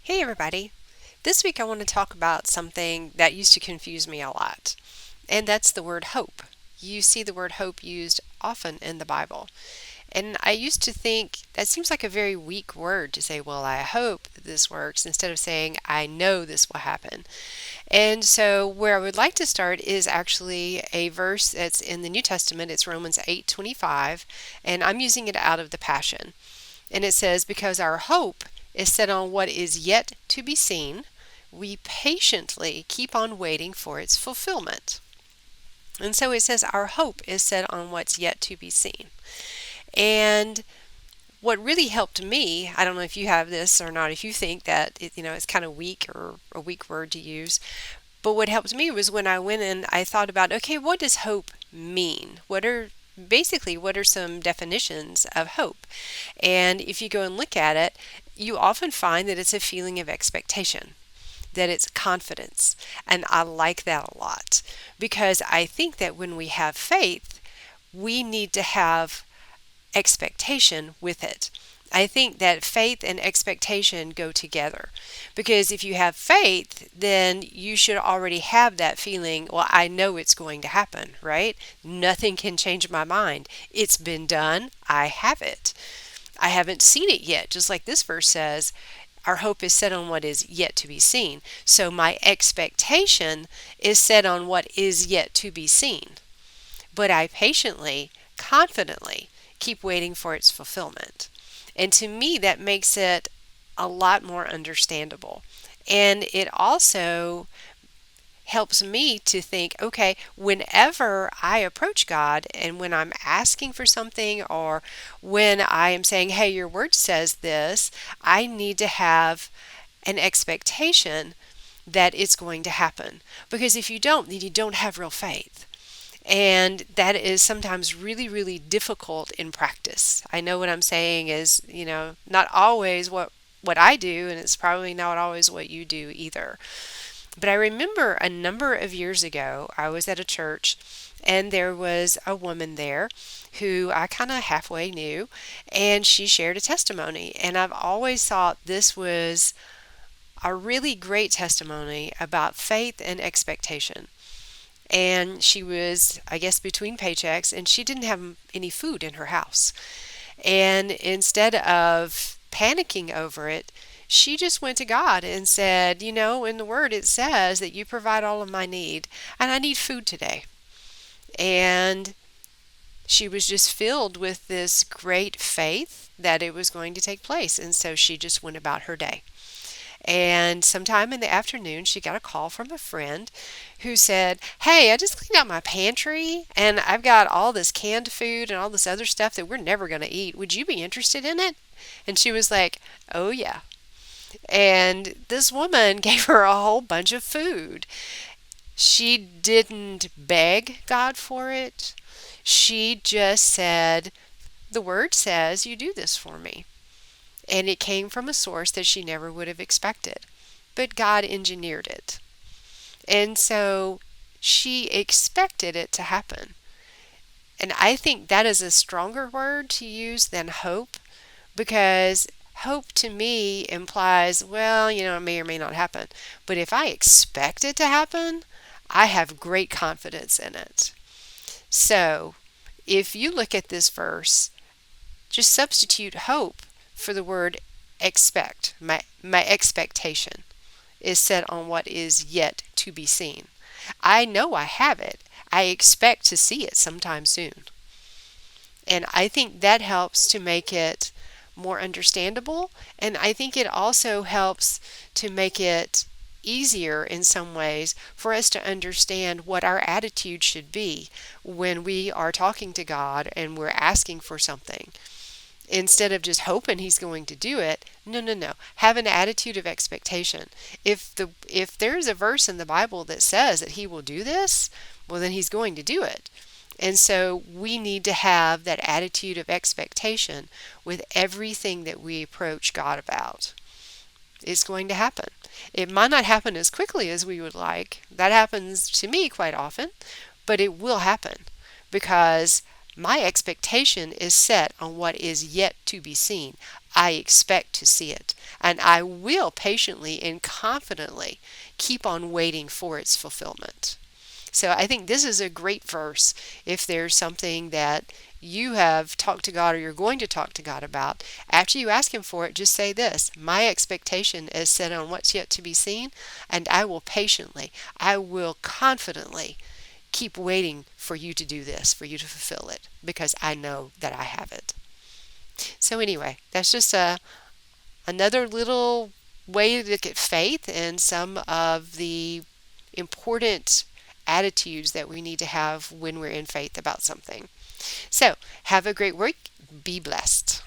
Hey everybody. This week I want to talk about something that used to confuse me a lot, and that's the word hope. You see the word hope used often in the Bible. And I used to think that seems like a very weak word to say, well, I hope this works, instead of saying, I know this will happen. And so where I would like to start is actually a verse that's in the New Testament. It's Romans 8:25, and I'm using it out of the Passion. And it says, because our hope is set on what is yet to be seen, we patiently keep on waiting for its fulfillment. And so it says our hope is set on what's yet to be seen. And what really helped me, I don't know if you have this or not, if you think that it's kind of weak or a weak word to use, but what helped me was when I went and I thought about, okay, what does hope mean? What are some definitions of hope? And if you go and look at it, you often find that it's a feeling of expectation, that it's confidence. And I like that a lot because I think that when we have faith, we need to have expectation with it. I think that faith and expectation go together because if you have faith, then you should already have that feeling, well, I know it's going to happen, right? Nothing can change my mind. It's been done. I have it. I haven't seen it yet, just like this verse says. Our hope is set on what is yet to be seen. So my expectation is set on what is yet to be seen. But I patiently, confidently keep waiting for its fulfillment. And to me, that makes it a lot more understandable. And it also helps me to think, okay, whenever I approach God and when I'm asking for something or when I am saying, hey, your word says this, I need to have an expectation that it's going to happen. Because if you don't, then you don't have real faith. And that is sometimes really, really difficult in practice. I know what I'm saying is, not always what I do, and it's probably not always what you do either. But I remember a number of years ago, I was at a church and there was a woman there who I kind of halfway knew, and she shared a testimony. And I've always thought this was a really great testimony about faith and expectation. And she was, I guess, between paychecks, and she didn't have any food in her house. And instead of panicking over it, she just went to God and said, in the Word it says that you provide all of my need, and I need food today. And she was just filled with this great faith that it was going to take place. And so she just went about her day. And sometime in the afternoon, she got a call from a friend who said, hey, I just cleaned out my pantry and I've got all this canned food and all this other stuff that we're never going to eat. Would you be interested in it? And she was like, oh, yeah. And this woman gave her a whole bunch of food. She didn't beg God for it. She just said, the word says you do this for me. And it came from a source that she never would have expected. But God engineered it. And so she expected it to happen. And I think that is a stronger word to use than hope, because hope to me implies, well, it may or may not happen. But if I expect it to happen, I have great confidence in it. So if you look at this verse, just substitute hope for the word expect. My expectation is set on what is yet to be seen. I know I have it. I expect to see it sometime soon. And I think that helps to make it more understandable. And I think it also helps to make it easier in some ways for us to understand what our attitude should be when we are talking to God and we're asking for something. Instead of just hoping he's going to do it, no. Have an attitude of expectation. If there's a verse in the Bible that says that he will do this, well, then he's going to do it. And so we need to have that attitude of expectation with everything that we approach God about. It's going to happen. It might not happen as quickly as we would like. That happens to me quite often, but it will happen because my expectation is set on what is yet to be seen. I expect to see it, and I will patiently and confidently keep on waiting for its fulfillment. So I think this is a great verse if there's something that you have talked to God or you're going to talk to God about. After you ask Him for it, just say this: my expectation is set on what's yet to be seen, and I will patiently, I will confidently keep waiting for you to do this, for you to fulfill it, because I know that I have it. So anyway, that's just another little way to look at faith and some of the important attitudes that we need to have when we're in faith about something. So have a great week. Be blessed.